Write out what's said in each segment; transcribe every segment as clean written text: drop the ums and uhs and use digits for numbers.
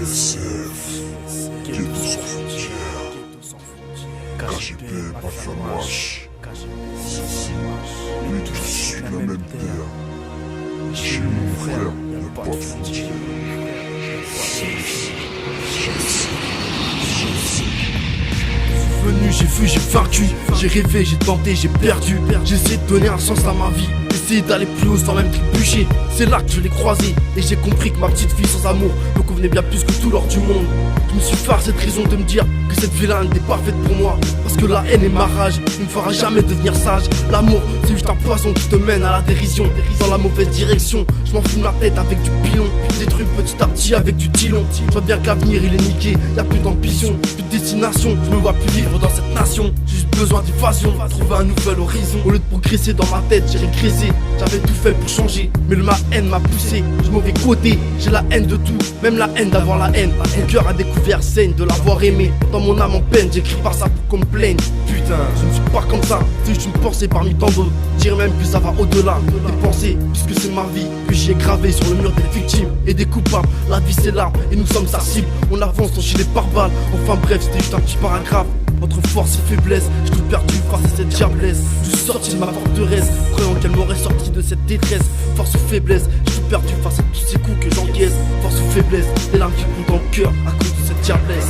GSF, Ghetto sans frontières, KGB, Bafamash, oui, tous issus de la même terre. Chez mon frère, il n'y a pas de frontières. Venu, j'ai vu, j'ai vaincu, j'ai rêvé, j'ai tenté, j'ai perdu. J'ai essayé de donner un sens à ma vie, essayer d'aller plus haut sans même trébucher. C'est là que je l'ai croisé et j'ai compris que ma petite fille sans amour me convenait bien plus que tout l'or du monde. Je me suis fait cette raison de me dire que cette vie-là n'était pas faite pour moi. Parce que la haine est ma rage, il me fera jamais devenir sage. L'amour, c'est juste un poison qui te mène à la dérision, dans la mauvaise direction. Je m'en fous de ma tête avec du pilon, détruit petit à petit avec du tilon. Je vois bien que l'avenir il est niqué, y'a plus d'ambition, plus de destination. Je me vois plus vivre dans cette nation, j'ai juste besoin d'évasion, trouver un nouvel horizon. Au lieu de progresser dans ma tête, j'ai régressé. J'avais tout fait pour changer, mais ma haine m'a poussé. Je mauvais côté, j'ai la haine de tout, même la haine d'avoir la haine. Mon cœur a découvert saigne de l'avoir aimé. Dans mon âme en peine, j'écris pas ça pour qu'on me plaigne. Putain, je ne suis pas comme ça, c'est juste une pensée parmi tant d'autres. Dire même que ça va au-delà des pensées, puisque c'est ma vie que j'y ai gravée sur le mur des victimes et des coupables. La vie c'est l'arme et nous sommes sa cible. On avance sans gilet pare-balles. Enfin bref, c'était juste un petit paragraphe. Entre force et faiblesse, j'ai tout perdu face à cette diablesse. Je suis sorti de ma forteresse, croyant qu'elle m'aurait sorti de cette détresse. Force ou faiblesse, j'ai tout perdu face à tous ces coups que j'encaisse. Force ou faiblesse, des larmes qui coulent dans le cœur à cause de cette diablesse.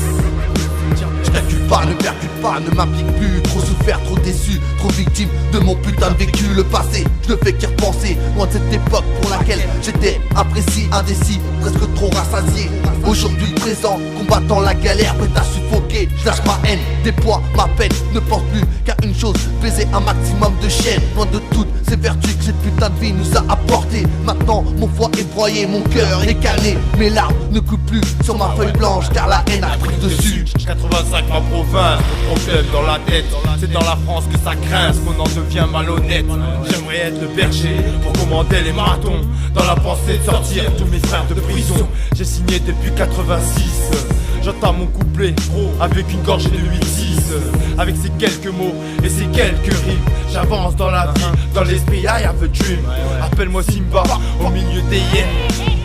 Je calcule pas, ne percute pas, ne m'implique plus. Trop souffert, trop déçu, trop victime de mon putain de vécu. Le passé, je ne fais qu'y repenser. Loin de cette époque pour laquelle j'étais imprécis, indécis, presque trop rassasié. Aujourd'hui présent, combattant la galère, prêt à suffoquer. Je lâche ma haine, déploie ma peine. Ne pense plus qu'à une chose, baiser un maximum de chaînes. Loin de toutes ces vertus que cette putain de vie nous a apportées. Maintenant, mon foie est broyé, mon cœur est calé. Mes larmes ne coulent plus sur ma feuille blanche, car la haine a pris dessus. 85 ma province, le problème dans la tête. C'est dans la France que ça grince, qu'on en devient malhonnête. J'aimerais être le berger pour commander les marathons. Dans la pensée de sortir tous mes frères de prison. J'ai signé depuis 86. J'entends mon couplet avec une gorgée de 8-6. Avec ces quelques mots et ces quelques rimes, j'avance dans la vie, dans l'esprit I have a dream. Appelle-moi Simba au milieu des hyènes,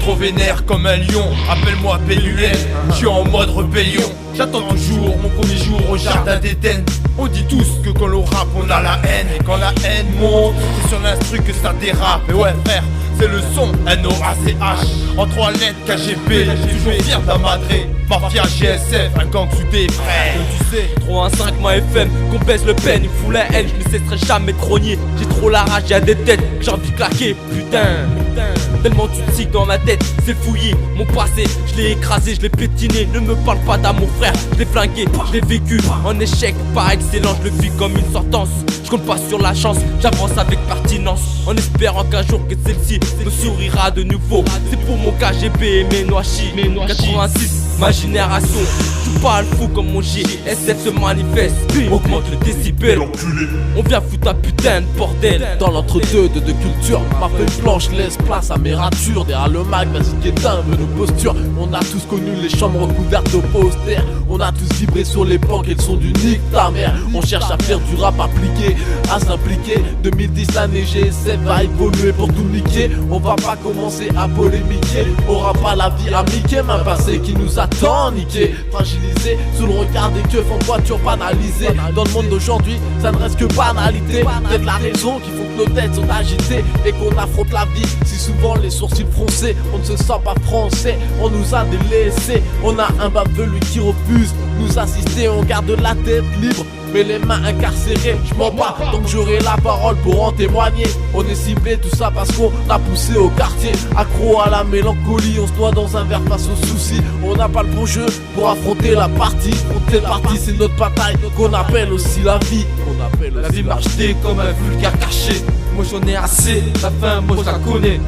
trop vénère comme un lion. Appelle-moi Péluel, je suis en mode rébellion. J'attends toujours mon premier jour au jardin d'Éden. On dit tous que quand l'on rappe on a la haine. Et quand la haine monte, c'est sur l'instru que ça dérape. Et ouais frère, c'est le son N-O-A-C-H. En 3 lettres KGB, toujours fier d'amadré. Mafia GSF, un gang soudé frère. Tu sais, 315 ma FM, qu'on baisse le pen, il me fout la haine, je ne cesserai jamais de rogner. J'ai trop la rage, y'a des têtes, j'ai envie de claquer, putain. Tellement tu te dans ma tête, c'est fouillé, mon passé, je l'ai écrasé, je l'ai pétiné. Ne me parle pas d'amour frère, je l'ai flingué, je l'ai vécu en échec, pas excellent, je le vis comme une sentence. Je compte pas sur la chance, j'avance avec pertinence, en espérant qu'un jour que celle-ci me sourira de nouveau. C'est pour mon KGB et mes noachis, 86, ma génération. Je suis pas le fou comme mon GSF se manifeste, augmente le décibel. On vient foutre un putain de bordel dans l'entre-deux de deux cultures. Ma feuille blanche laisse place à mes ratures. Derrière le mag, vas-y qu'éteins nos postures. On a tous connu les chambres recouvertes de posters. On a tous vibré sur les bancs et le son du nique ta mère. On cherche à faire du rap appliqué, à s'impliquer. 2010 l'année GSF va évoluer pour tout niquer. On va pas commencer à polémiquer. On aura pas la vie à miquer, mais un passé qui nous attend niqué, fragilisé sous le regard des keufs en voiture banalisée. Dans le monde d'aujourd'hui, ça ne reste que banalité. Peut-être la raison qui font que nos têtes sont agitées et qu'on affronte la vie. Si souvent les sourcils froncés, on ne se sent pas français. On nous a délaissés, on a un bavelu qui refuse nous assister. On garde la tête libre mais les mains incarcérées. Je m'en bats, donc j'aurai la parole pour en témoigner. On est ciblé, tout ça parce qu'on a poussé au quartier. Accro à la mélancolie, on se noie dans un verre face aux soucis. On n'a pas le bon jeu pour affronter la partie. Affronter la partie, c'est notre bataille qu'on appelle aussi la vie. La vie marche dé comme un vulgaire caché. Moi j'en ai assez, la faim moi je la connais.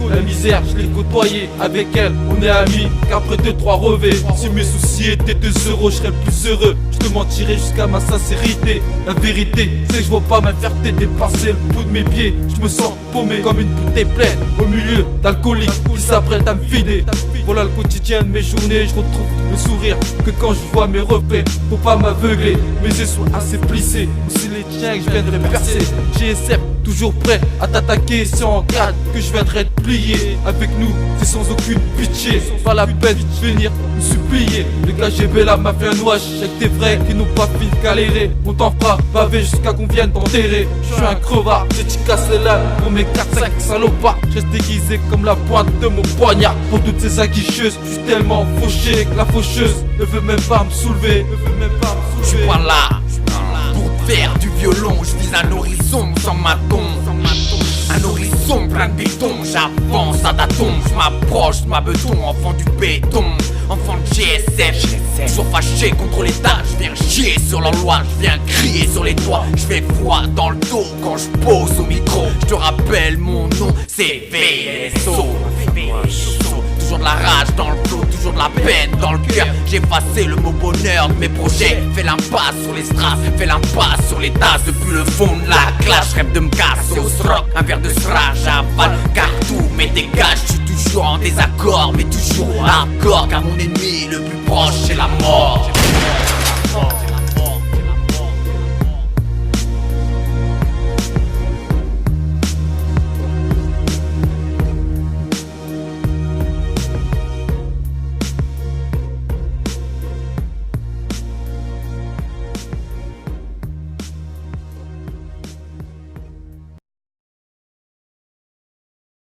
La misère je l'ai côtoyée, avec elle on est amis. Qu'après 2-3 revers, si mes soucis étaient 2 euros, je serais le plus heureux. Je te mentirais jusqu'à ma sincérité. La vérité c'est que je vois pas ma fierté dépasser le bout de mes pieds. Je me sens paumé comme une bouteille pleine au milieu d'alcooliques qui s'apprêtent à me vider. Voilà le quotidien de mes journées, je retrouve le sourire que quand je vois mes repères. Faut pas m'aveugler, mes yeux sont assez plissés. Aussi les tiens que je viendrais percer. GSF toujours prêt à t'attaquer si en cas que je viendrai te plier. Avec nous, c'est sans aucune pitié. Pas la peine de venir nous supplier. Les KGB, la mafia noire, avec des vrais qui n'ont pas fini de galérer. On t'en fera baver jusqu'à qu'on vienne t'enterrer. Je suis un crevard, j'ai t'y casse les lames pour mes 4-5 salopards. Je reste déguisé comme la pointe de mon poignard. Pour toutes ces aguicheuses, je suis tellement fauché que la faucheuse ne veut même pas me soulever. Je suis pas là pour faire du violon, je vise un horizon sans maton. Un horizon plein de béton, j'avance à tâtons, je m'approche de ma beton, enfant du béton, enfant de GSF, toujours fâché contre l'État, je viens chier sur leur loi, je viens crier sur les toits, je fais froid dans le dos quand je pose au micro, je te rappelle mon nom, c'est VSO. Toujours de la rage dans le flot, toujours de la peine dans le cœur. J'ai effacé le mot bonheur de mes projets. Fais l'impasse sur les strass, fais l'impasse sur les tasses. Depuis le fond de la classe, je rêve de me casser au sroc. Un verre de sera, j'avale, car tout m'est dégage. Je suis toujours en désaccord, mais toujours à accord. Car mon ennemi le plus proche c'est la mort.